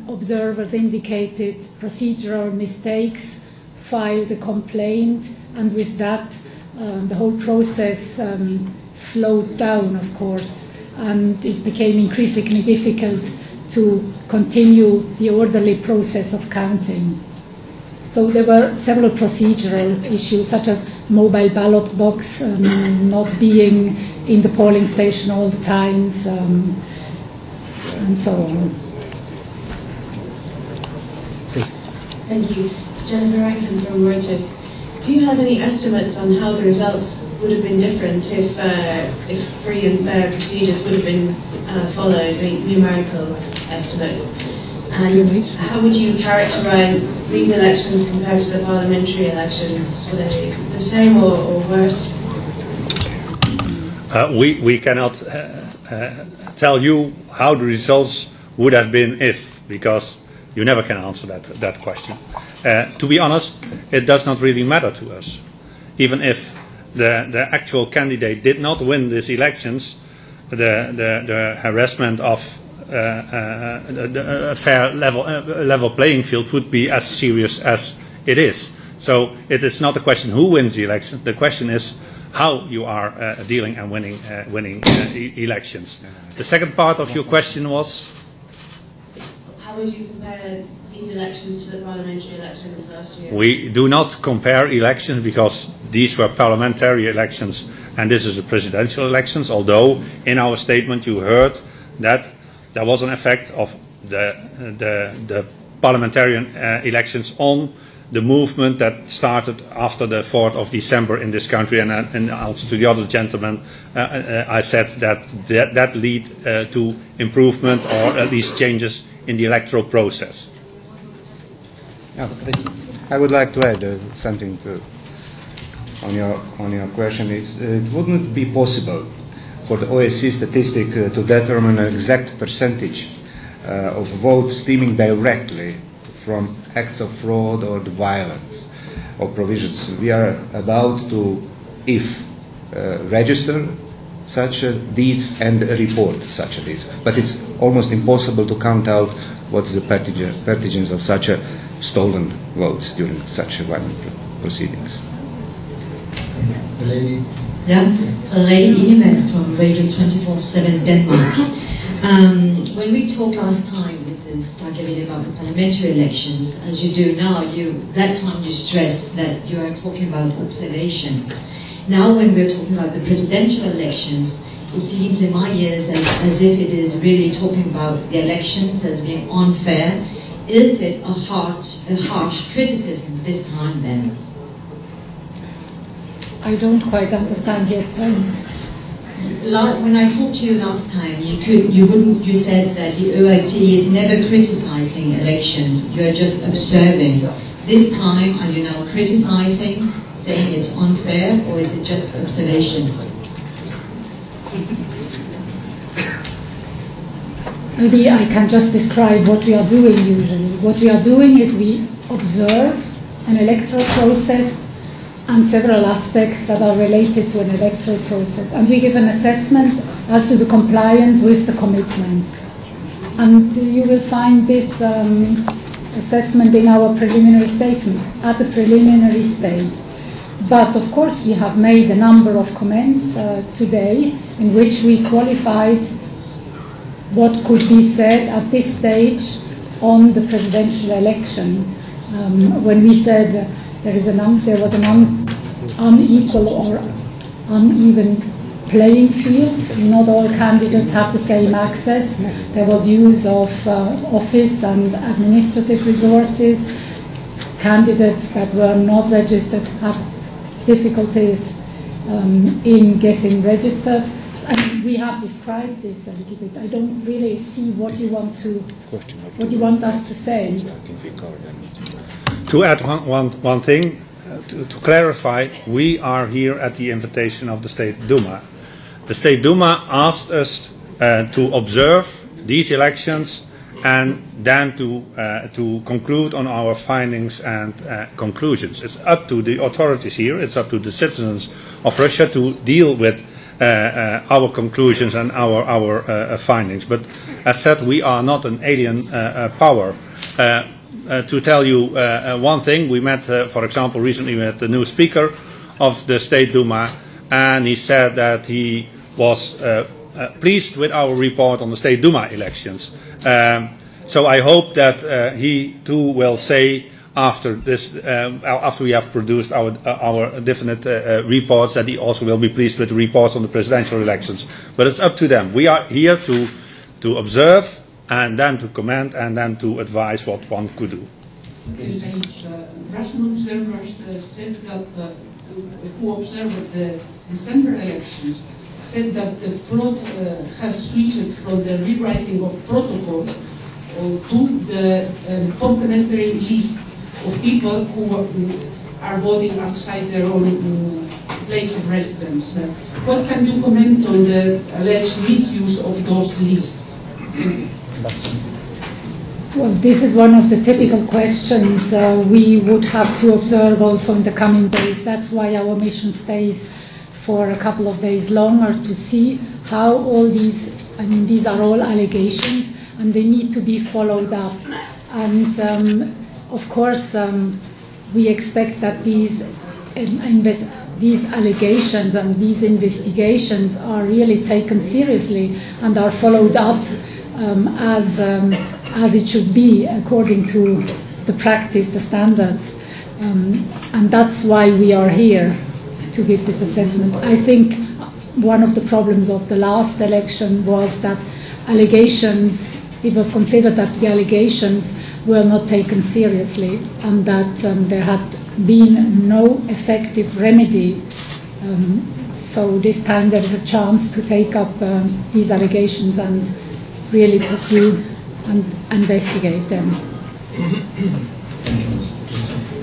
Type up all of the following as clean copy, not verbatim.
observers indicated procedural mistakes, filed a complaint, and with that the whole process slowed down, of course, and it became increasingly difficult to continue the orderly process of counting. So there were several procedural issues, such as mobile ballot box not being in the polling station all the times, and so on. Thank you. Jennifer Rankin from Reuters. Do you have any estimates on how the results would have been different if free and fair procedures would have been followed, numerical estimates? And how would you characterise these elections compared to the parliamentary elections? Were they the same or worse? We cannot tell you how the results would have been if, because you never can answer that question. To be honest, it does not really matter to us. Even if the actual candidate did not win these elections, the harassment of a fair level playing field would be as serious as it is. So it is not a question who wins the election. The question is how you are dealing and winning elections. The second part of your question was? How would you compare these elections to the parliamentary elections last year? We do not compare elections because these were parliamentary elections and this is a presidential elections, although in our statement you heard that there was an effect of the parliamentarian elections on the movement that started after the 4th of December in this country, and also to the other gentleman, I said that lead to improvement or at least changes in the electoral process. I would like to add something on your question. It wouldn't be possible for the OSCE statistic to determine an exact percentage of votes stemming directly from acts of fraud or the violence or provisions. We are about to, register such deeds and report such deeds. But it's almost impossible to count out what's the pertinence of such stolen votes during such violent proceedings. The lady. Yeah, Lady Ingemann from Radio 24/7 Denmark. When we talked last time, Mrs. Tagerville, about the parliamentary elections, as you do now, that time you stressed that you are talking about observations. Now when we're talking about the presidential elections, it seems in my ears as if it is really talking about the elections as being unfair. Is it a harsh criticism this time then? I don't quite understand your point. When I talked to you last time, you said that the OSCE is never criticizing elections, you're just observing. This time, are you now criticizing, saying it's unfair, or is it just observations? Maybe I can just describe what we are doing usually. What we are doing is we observe an electoral process and several aspects that are related to an electoral process. And we give an assessment as to the compliance with the commitments. And you will find this assessment in our preliminary statement, at the preliminary stage. But of course we have made a number of comments today in which we qualified what could be said at this stage on the presidential election. When we said there was an unequal or uneven playing field. Not all candidates have the same access. There was use of office and administrative resources. Candidates that were not registered had difficulties in getting registered. I mean, we have described this a little bit. I don't really see what you want us to say. To add one thing, to clarify, we are here at the invitation of the State Duma. The State Duma asked us to observe these elections and then to conclude on our findings and conclusions. It's up to the authorities here, it's up to the citizens of Russia to deal with our conclusions and our findings. But as said, we are not an alien power. To tell you one thing, we met, for example, recently with the new speaker of the State Duma, and he said that he was pleased with our report on the State Duma elections. So I hope that he too will say after this, after we have produced our definite reports, that he also will be pleased with the reports on the presidential elections. But it's up to them. We are here to observe, and then to comment, and then to advise what one could do. Russian observers said that, who observed the December elections, said that the fraud has switched from the rewriting of protocol to the complementary list of people who are voting outside their own place of residence. What can you comment on the alleged misuse of those lists? Well, this is one of the typical questions we would have to observe also in the coming days. That's why our mission stays for a couple of days longer, to see how all these, I mean, these are all allegations and they need to be followed up. And of course, we expect that these allegations and these investigations are really taken seriously and are followed up as it should be, according to the practice, the standards. And that's why we are here, to give this assessment. I think one of the problems of the last election was that allegations, it was considered that the allegations were not taken seriously, and that there had been no effective remedy. So this time there is a chance to take up these allegations and really pursue and investigate them.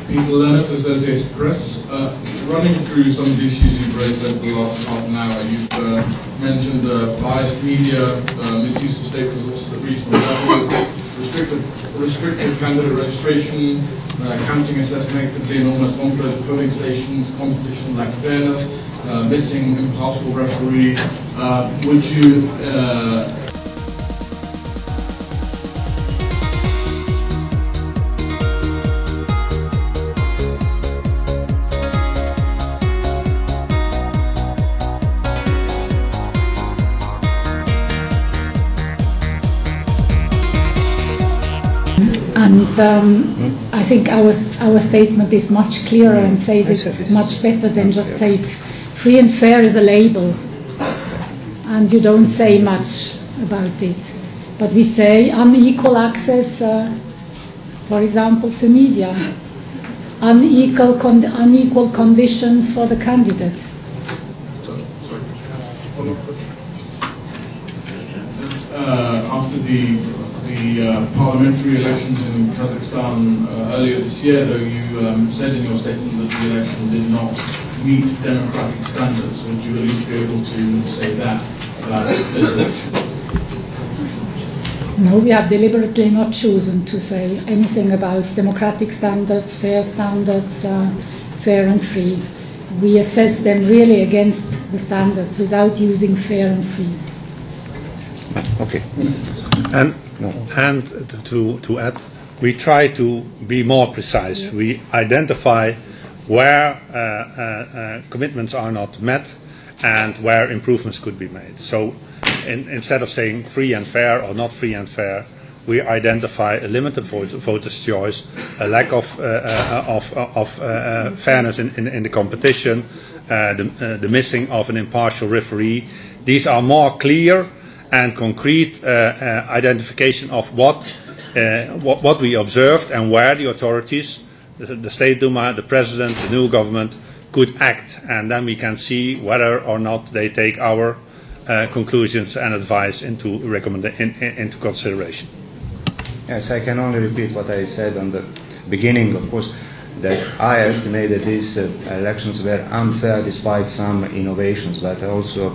Peter Leonard, Associated Press. Running through some of the issues you've raised over the last half an hour, you've mentioned biased media, misuse of state resources at regional level, restricted candidate registration, counting assassinatively in almost one-third polling stations, competition lack fairness, missing impartial referee. Would you And I think our statement is much clearer and says it much better than just say free and fair is a label, and you don't say much about it. But we say unequal access, for example, to media, unequal conditions for the candidate. After the parliamentary elections in Kazakhstan earlier this year, though, you said in your statement that the election did not meet democratic standards. Would you at least be able to say that about this election? No, we have deliberately not chosen to say anything about democratic standards, fair and free. We assess them really against the standards without using fair and free. Okay. And to add, we try to be more precise. We identify where commitments are not met and where improvements could be made. So instead of saying free and fair or not free and fair, we identify a limited voter's choice, a lack of fairness in the competition, the missing of an impartial referee. These are more clear and concrete identification of what we observed and where the authorities, the State Duma, the President, the new government, could act. And then we can see whether or not they take our conclusions and advice into consideration. Yes, I can only repeat what I said on the beginning, of course, that I estimate that these elections were unfair despite some innovations, but I also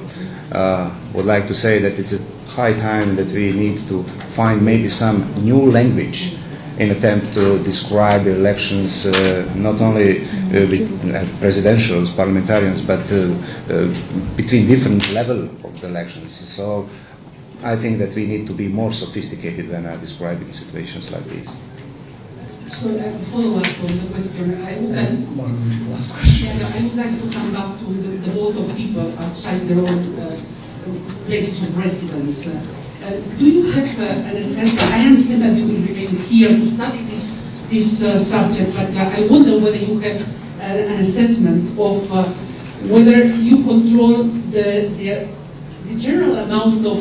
would like to say that it's a high time that we need to find maybe some new language in attempt to describe elections, not only with presidentials, parliamentarians, but between different levels of the elections. So I think that we need to be more sophisticated when describing situations like this. So a follow-up on the question. I would like to come back to the vote of people outside their own places of residence. Do you have an assessment? I understand that you will remain here to study this subject, but I wonder whether you have an assessment of whether you control the general amount of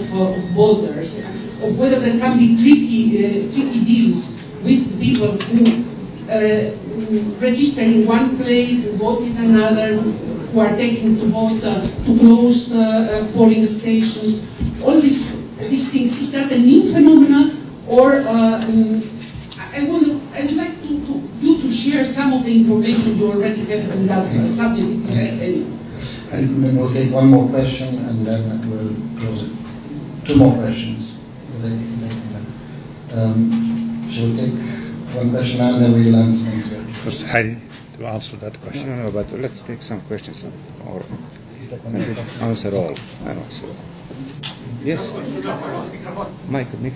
voters, of whether there can be tricky deals with people who register in one place, vote in another, who are taken to vote to close polling stations. All these things, is that a new phenomenon, or I would like you to share some of the information you already have on that subject, if you have any. And then we'll take one more question and then we'll close it. Two more questions. Shall we take one question and then we'll answer it? First, Heidi, to answer that question. No, but let's take some questions or answer all. I answer all. Yes. Microphone.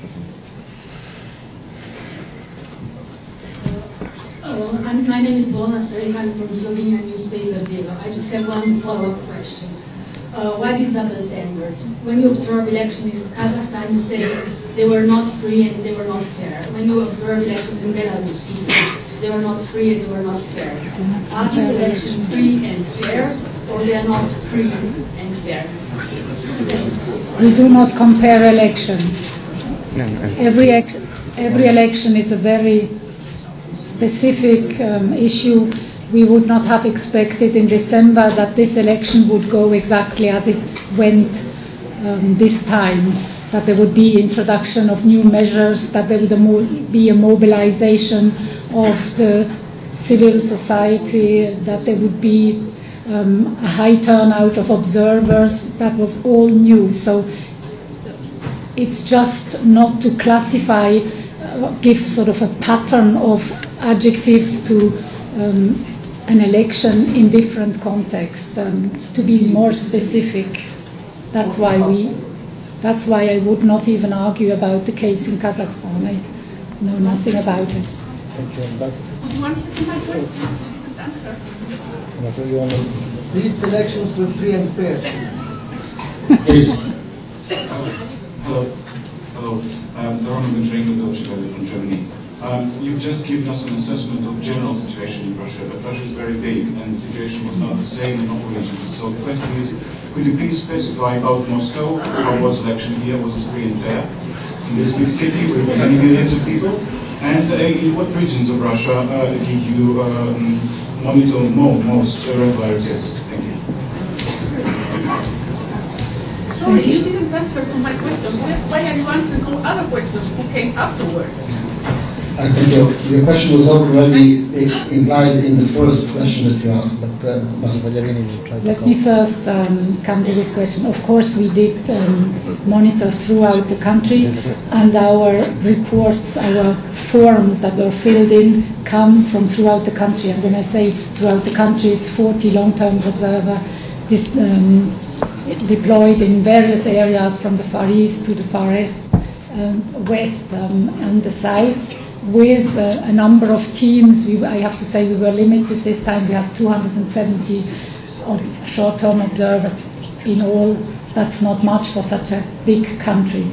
My name is Bona Frey. I'm from Slovenian newspaper Delo. I just have one follow-up question. What is double standards? When you observe elections in Kazakhstan, you say they were not free and they were not fair. When you observe elections in Belarus, you say they were not free and they were not fair. Are these elections free and fair, or they are not free and fair? We do not compare elections. Every election is a very specific issue. We would not have expected in December that this election would go exactly as it went this time, that there would be introduction of new measures, that there would be a mobilization of the civil society, that there would be a high turnout of observers. That was all new. So it's just not to classify, give sort of a pattern of adjectives to an election in different contexts, to be more specific. That's why I would not even argue about the case in Kazakhstan. I know nothing about it. Thank you, Ambassador. Would you answer to my question? You could answer. These elections were free and fair. Please. Hello. Laurent Gutschenko, Deutsche Welle from Germany. You've just given us an assessment of general situation in Russia, but Russia is very big and the situation was not the same in all regions. So the question is, could you please specify about Moscow? How was election here? Was it free and fair? In this big city with many millions of people? And in what regions of Russia did you monitor most irregularities? Thank you. Sorry, you didn't answer to my question. Why are you answering to other questions who came afterwards? I think your question was already implied in the first question that you asked, but Let me first come to this question. Of course, we did monitor throughout the country, and our reports, our forms that were filled in come from throughout the country. And when I say throughout the country, it's 40 long-term observers deployed in various areas from the Far East to the Far West and the South, with a number of teams. I have to say we were limited this time. We have 270 short-term observers in all. That's not much for such a big country.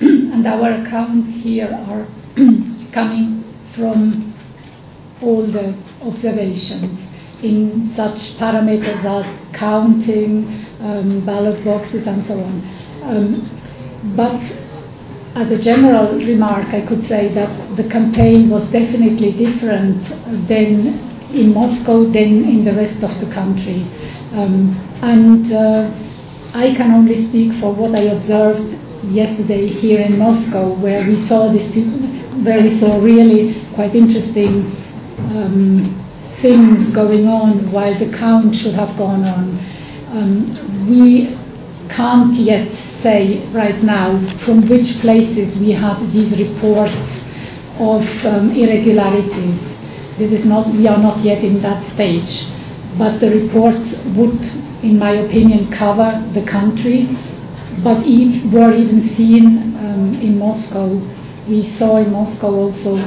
And our accounts here are coming from all the observations in such parameters as counting, ballot boxes and so on. But as a general remark, I could say that the campaign was definitely different than in Moscow than in the rest of the country. I can only speak for what I observed yesterday here in Moscow, where we saw really quite interesting things going on while the count should have gone on. We can't yet say right now from which places we had these reports of irregularities. We are not yet in that stage, but the reports would, in my opinion, cover the country. but were even seen in Moscow. We saw in Moscow also